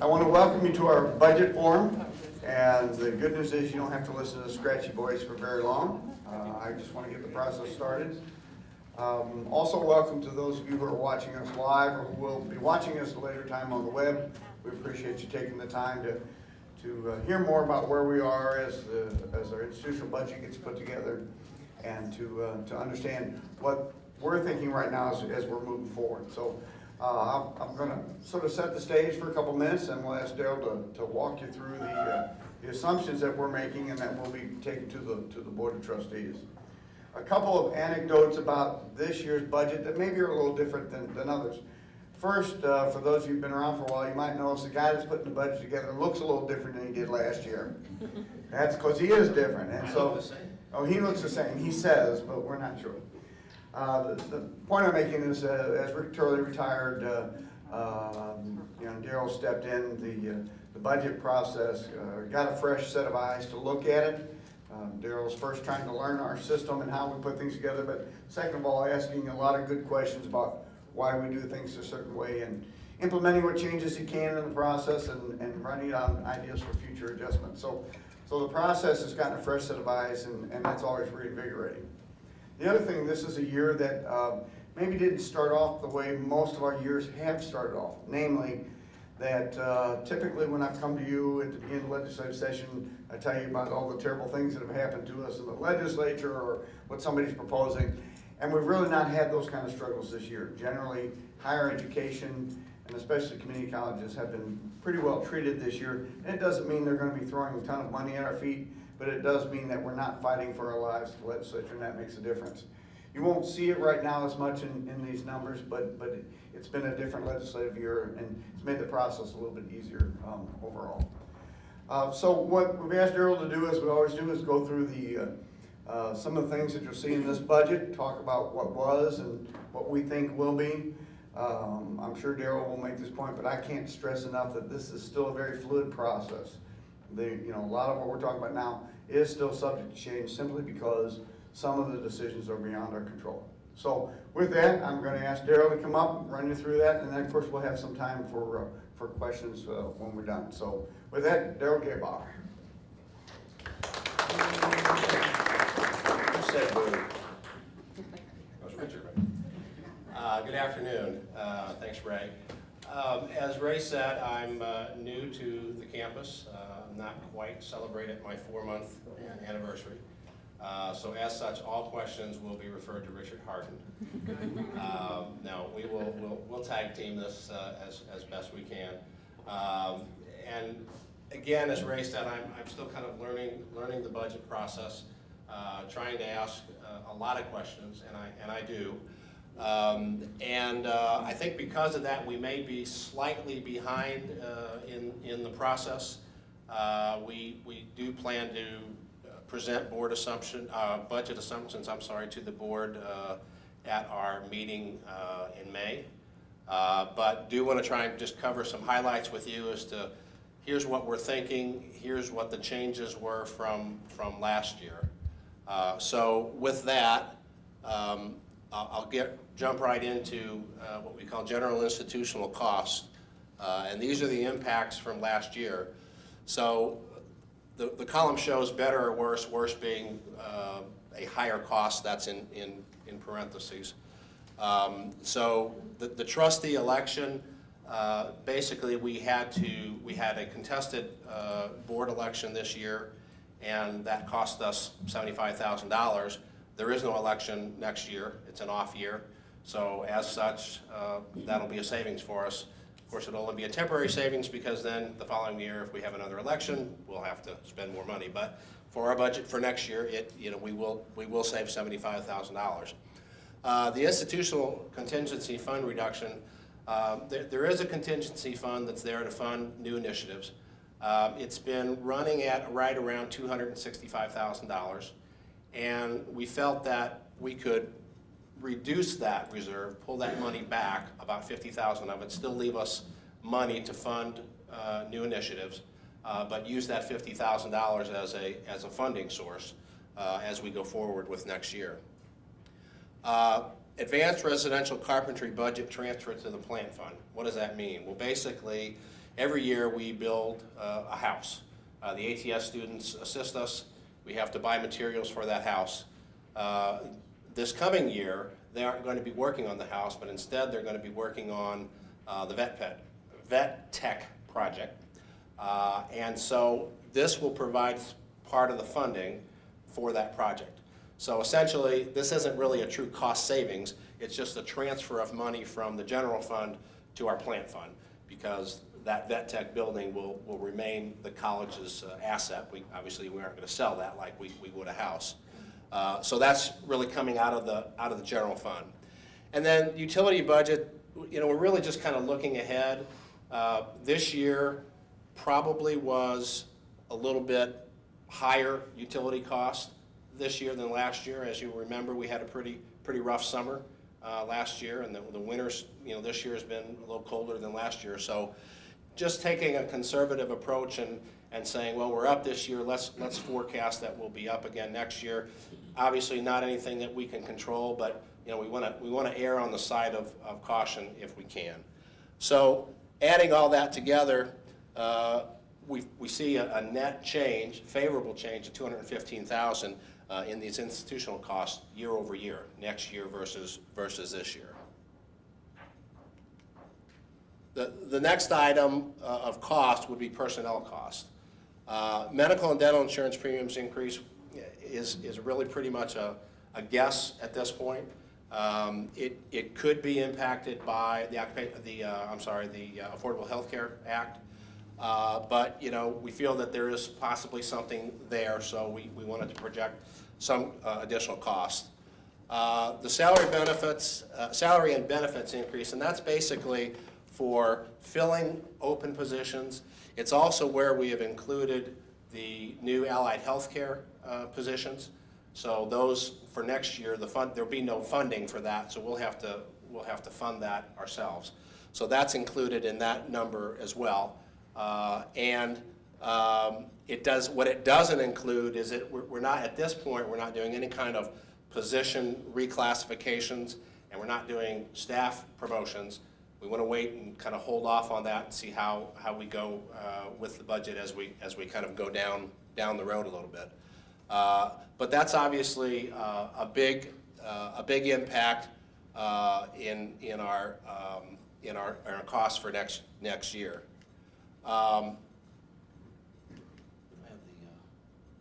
I want to welcome you to our budget forum, and the good news is you don't have to listen to the scratchy voice for very long. I just want to get the process started. Also, welcome to those of you who are watching us live or who will be watching us at a later time on the web. We appreciate you taking the time to hear more about where we are as our institutional budget gets put together, and to understand what we're thinking right now as we're moving forward. So I'm going to sort of set the stage for a couple minutes, and we'll ask Daryl to walk you through the assumptions that we're making and that we'll be taking to the Board of Trustees. A couple of anecdotes about this year's budget that maybe are a little different than others. First, for those of you who've been around for a while, you might notice the guy that's putting the budget together looks a little different than he did last year. That's because he is different, and so he looks the same. He says, but we're not sure. The point I'm making is, as Rick Turley retired, Daryl stepped in the budget process, got a fresh set of eyes to look at it. Daryl's first trying to learn our system and how we put things together, but second of all, asking a lot of good questions about why we do things a certain way and implementing what changes he can in the process and running down ideas for future adjustments. So the process has gotten a fresh set of eyes, and that's always reinvigorating. The other thing, this is a year that maybe didn't start off the way most of our years have started off, namely that typically when I've come to you at the beginning of the legislative session, I tell you about all the terrible things that have happened to us in the legislature or what somebody's proposing, and we've really not had those kind of struggles this year. Generally, higher education and especially community colleges have been pretty well treated this year, and it doesn't mean they're going to be throwing a ton of money at our feet, but it does mean that we're not fighting for our lives at the legislature, and that makes a difference. You won't see it right now as much in these numbers, but it's been a different legislative year, and it's made the process a little bit easier overall. So what we've asked Daryl to do, as we always do, is go through some of the things that you'll see in this budget, talk about what was and what we think will be. I'm sure Daryl will make this point, but I can't stress enough that this is still a very fluid process. A lot of what we're talking about now is still subject to change simply because some of the decisions are beyond our control. So with that, I'm going to ask Daryl to come up and run you through that, and then of course we'll have some time for questions when we're done. So with that, Daryl Gabauer. You said boo. That was Richard, right? Good afternoon. Thanks, Ray. As Ray said, I'm new to the campus. Not quite celebrated my 4-month anniversary. So as such, all questions will be referred to Richard Harden. Now we'll tag team this as best we can. And again, as Ray said, I'm still kind of learning the budget process, trying to ask a lot of questions, and I do. I think because of that, we may be slightly behind in the process. We do plan to present budget assumptions, to the board at our meeting in May. But do want to try and just cover some highlights with you as to here's what we're thinking, here's what the changes were from last year. So with that, I'll jump right into what we call general institutional costs, and these are the impacts from last year. So the column shows better or worse, worse being a higher cost, that's in parentheses. So the trustee election, basically we had a contested board election this year, and that cost us $75,000. There is no election next year, it's an off year. So as such, that'll be a savings for us. Of course, it'll only be a temporary savings because then the following year, if we have another election, we'll have to spend more money. But for our budget for next year, we will save $75,000. The institutional contingency fund reduction, there is a contingency fund that's there to fund new initiatives. It's been running at right around $265,000, and we felt that we could reduce that reserve, pull that money back, about $50,000 of it, still leave us money to fund new initiatives, but use that $50,000 as a funding source as we go forward with next year. Advanced residential carpentry budget transfer to the plant fund. What does that mean? Well, basically, every year we build a house. The ATS students assist us. We have to buy materials for that house. This coming year, they aren't going to be working on the house, but instead they're going to be working on the vet tech project. And so this will provide part of the funding for that project. So essentially, this isn't really a true cost savings. It's just a transfer of money from the general fund to our plant fund, because that vet tech building will remain the college's asset. Obviously, we aren't going to sell that like we would a house. So that's really coming out of the general fund. And then utility budget, we're really just kind of looking ahead. This year probably was a little bit higher utility cost this year than last year. As you remember, we had a pretty rough summer last year, and the winters, this year has been a little colder than last year. So just taking a conservative approach and saying, well, we're up this year, let's forecast that we'll be up again next year. Obviously not anything that we can control, but we want to err on the side of caution if we can. So adding all that together, we see a net change, favorable change of $215,000 in these institutional costs year over year, next year versus this year. The next item of cost would be personnel cost. Medical and dental insurance premiums increase is really pretty much a guess at this point. It could be impacted by the Affordable Health Care Act, but we feel that there is possibly something there, so we wanted to project some additional cost. The salary and benefits increase, and that's basically for filling open positions. It's also where we have included the new allied healthcare positions. So those for next year, there'll be no funding for that, so we'll have to fund that ourselves. So that's included in that number as well. What it doesn't include is we're not at this point. We're not doing any kind of position reclassifications, and we're not doing staff promotions. We want to wait and kind of hold off on that and see how we go with the budget as we kind of go down the road a little bit. But that's obviously a big impact in our costs for next year. I have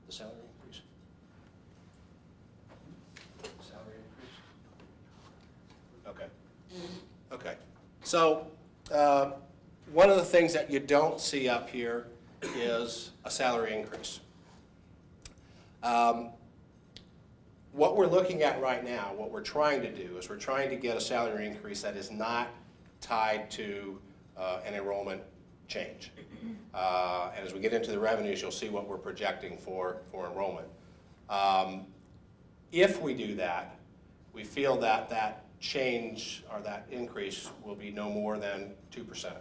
the salary increase. Salary increase. Okay. So one of the things that you don't see up here is a salary increase. What we're looking at right now, what we're trying to do is we're trying to get a salary increase that is not tied to an enrollment change. And as we get into the revenues, you'll see what we're projecting for enrollment. If we do that, we feel that change or that increase will be no more than 2%.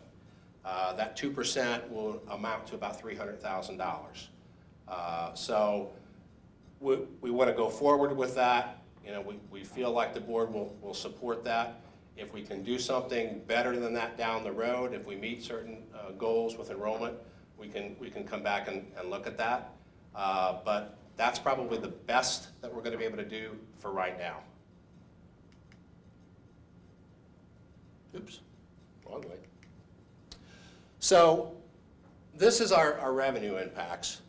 That 2% will amount to about $300,000. So we want to go forward with that. We feel like the board will support that. If we can do something better than that down the road, if we meet certain goals with enrollment, we can come back and look at that. But that's probably the best that we're going to be able to do for right now. Oops, wrong way. So this is our revenue impacts.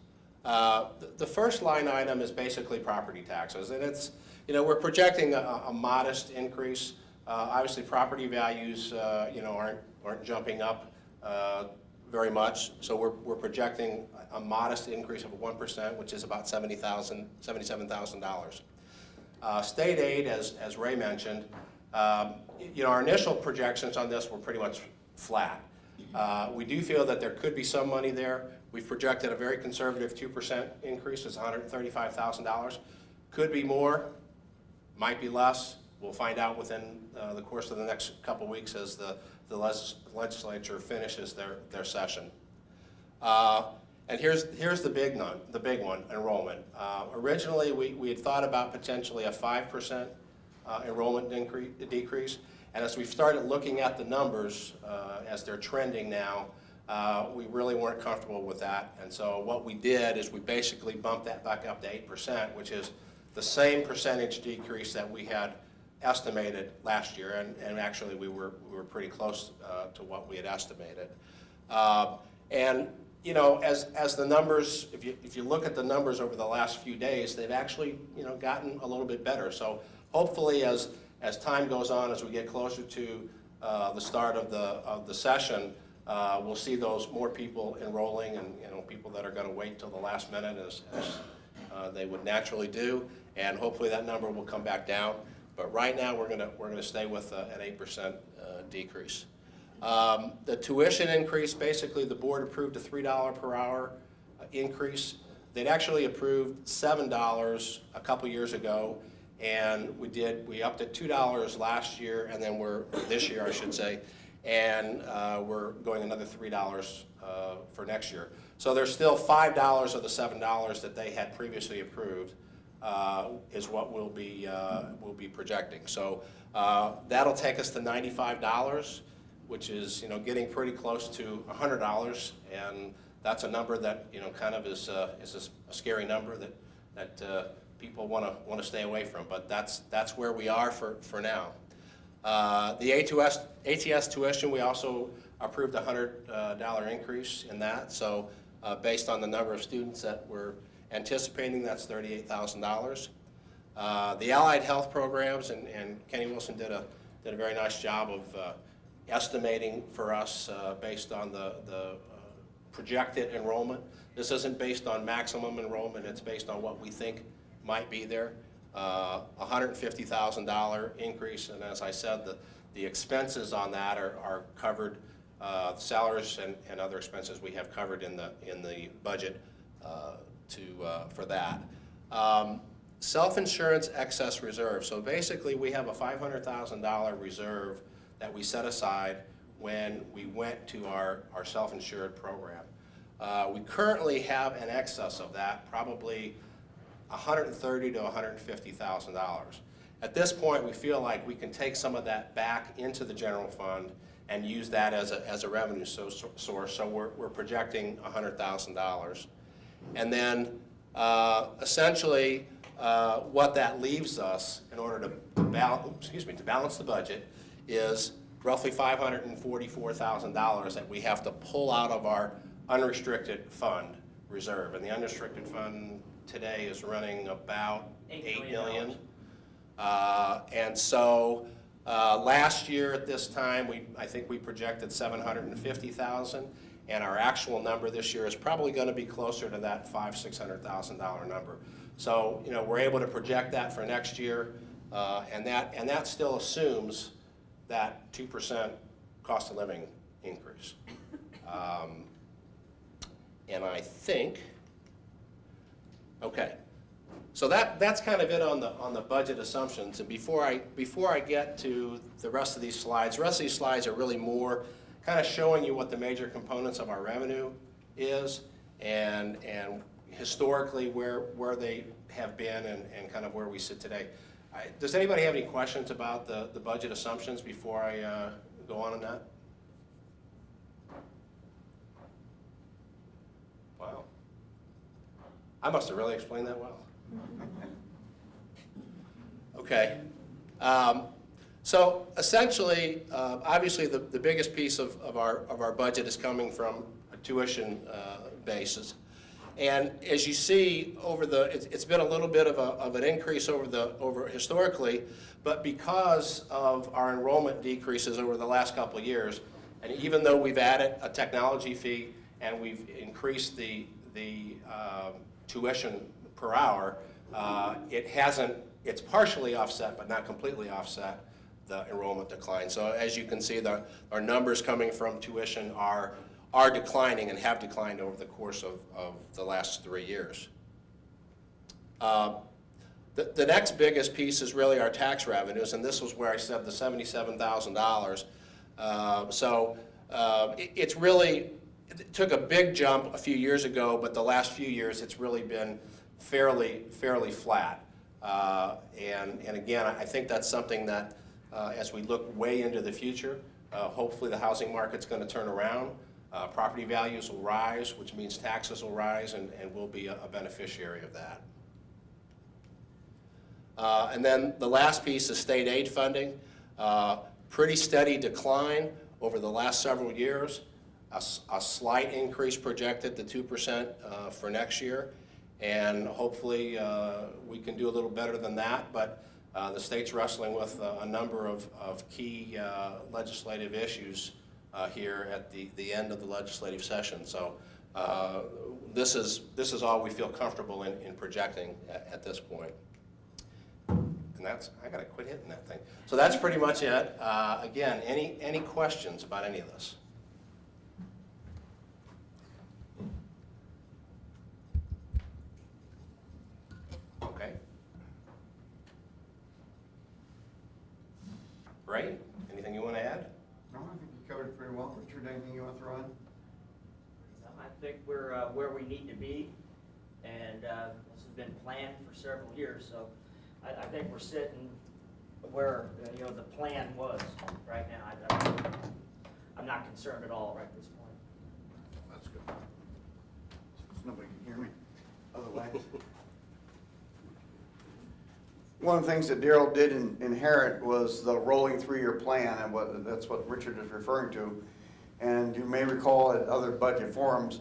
The first line item is basically property taxes, and it's, we're projecting a modest increase. Obviously, property values, aren't jumping up very much, so we're projecting a modest increase of 1%, which is about $77,000. State aid, as Ray mentioned, our initial projections on this were pretty much flat. We do feel that there could be some money there. We've projected a very conservative 2% increase, it's $135,000. Could be more, might be less. We'll find out within the course of the next couple weeks as the legislature finishes their session. And here's the big one, enrollment. Originally, we had thought about potentially a 5% enrollment decrease, and as we've started looking at the numbers as they're trending now, we really weren't comfortable with that. And so what we did is we basically bumped that back up to 8%, which is the same percentage decrease that we had estimated last year, and actually we were pretty close to what we had estimated. And you know, as the numbers, if you look at the numbers over the last few days, they've actually, you know, gotten a little bit better. So hopefully as time goes on, as we get closer to the start of the session, we'll see those more people enrolling, and you know, people that are going to wait till the last minute as they would naturally do, and hopefully that number will come back down. But right now we're gonna stay with an 8% decrease. The tuition increase, basically the board approved a $3 per hour increase. They'd actually approved $7 a couple years ago, and we upped it $2 last year, and then this year I should say, and we're going another $3 for next year. So there's still $5 of the $7 that they had previously approved is what we'll be projecting. So that'll take us to $95, which is, you know, getting pretty close to $100, and that's a number that, you know, kind of is a scary number that people want to stay away from. But that's where we are for now. The ATS tuition, we also approved a $100 increase in that. So based on the number of students that we're anticipating, that's $38,000. The allied health programs, and Kenny Wilson did a very nice job of estimating for us based on the projected enrollment. This isn't based on maximum enrollment, it's based on what we think might be there. $150,000 increase, and as I said, the expenses on that are covered. Salaries and other expenses we have covered in the budget for that. Self-insurance excess reserve. So basically we have a $500,000 reserve that we set aside when we went to our self-insured program. We currently have an excess of that, probably $130,000 to $150,000. At this point, we feel like we can take some of that back into the general fund and use that as a revenue source. So we're projecting $100,000. And then essentially what that leaves us in order to balance the budget is roughly $544,000 that we have to pull out of our unrestricted fund reserve. And the unrestricted fund today is running about $8 million. And so last year at this time, I think we projected $750,000, and our actual number this year is probably going to be closer to that $600,000 number. So, you know, we're able to project that for next year, and that still assumes that 2% cost of living increase. And I think, okay, so that's kind of it on the budget assumptions. And before I get to the rest of these slides are really more kind of showing you what the major components of our revenue is, and historically where they have been, and kind of where we sit today. Does anybody have any questions about the budget assumptions before I go on that? Wow. I must have really explained that well. Okay. So essentially, obviously the biggest piece of our budget is coming from a tuition basis. And as you see, it's been a little bit of an increase over historically, but because of our enrollment decreases over the last couple of years, and even though we've added a technology fee and we've increased the tuition per hour, it's partially offset, but not completely offset the enrollment decline. So as you can see, our numbers coming from tuition are declining and have declined over the course of the last 3 years. The next biggest piece is really our tax revenues, and this was where I said the $77,000. It took a big jump a few years ago, but the last few years it's really been fairly flat. And again, I think that's something that as we look way into the future, hopefully the housing market's going to turn around. Property values will rise, which means taxes will rise, and we'll be a beneficiary of that. And then the last piece is state aid funding. Pretty steady decline over the last several years. A slight increase projected to 2% for next year, and hopefully we can do a little better than that, but the state's wrestling with a number of key legislative issues here at the end of the legislative session. So this is all we feel comfortable in projecting at this point. And I gotta quit hitting that thing. So that's pretty much it. Again, any questions about any of this? Okay. Ray, anything you want to add? No, I think you covered it pretty well. Richard, anything you want to throw in? I think we're where we need to be, and this has been planned for several years, so I think we're sitting where the plan was right now. I'm not concerned at all right at this point. That's good. Nobody can hear me. Otherwise. One of the things that Daryl did inherit was the rolling 3-year plan, and that's what Richard is referring to. And you may recall at other budget forums,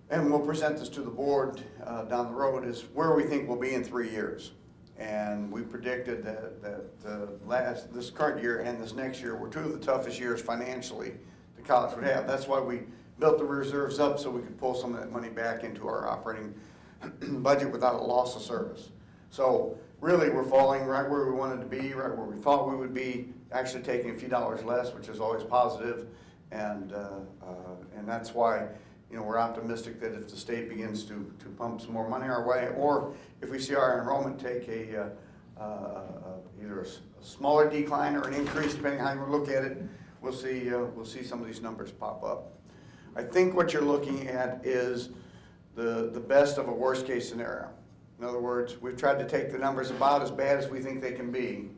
and we'll present this to the board down the road, is where we think we'll be in 3 years. And we predicted that this current year and this next year were 2 of the toughest years financially the college would have. That's why we built the reserves up, so we could pull some of that money back into our operating budget without a loss of service. So really, we're falling right where we wanted to be, right where we thought we would be, actually taking a few dollars less, which is always positive. And that's why we're optimistic that if the state begins to pump some more money our way, or if we see our enrollment take either a smaller decline or an increase, depending on how you look at it, we'll see some of these numbers pop up. I think what you're looking at is the best of a worst case scenario. In other words, we've tried to take the numbers about as bad as we think they can be,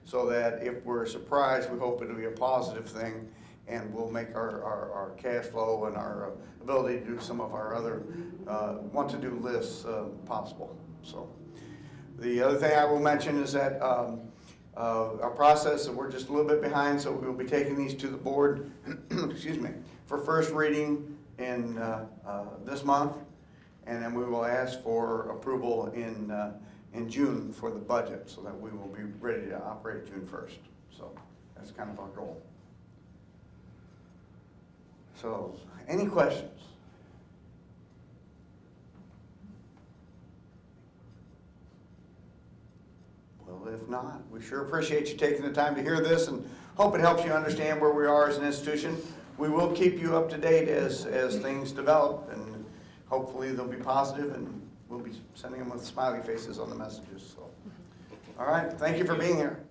so that if we're surprised, we hope it'll be a positive thing, and we'll make our cash flow and our ability to do some of our other want-to-do lists possible. So the other thing I will mention is that our process, we're just a little bit behind, so we'll be taking these to the board excuse me, for first reading in this month. And then we will ask for approval in June for the budget, so that we will be ready to operate June 1st. So that's kind of our goal. So, any questions? Well, if not, we sure appreciate you taking the time to hear this, and hope it helps you understand where we are as an institution. We will keep you up to date as things develop, and hopefully they'll be positive, and we'll be sending them with smiley faces on the messages. So, all right, thank you for being here.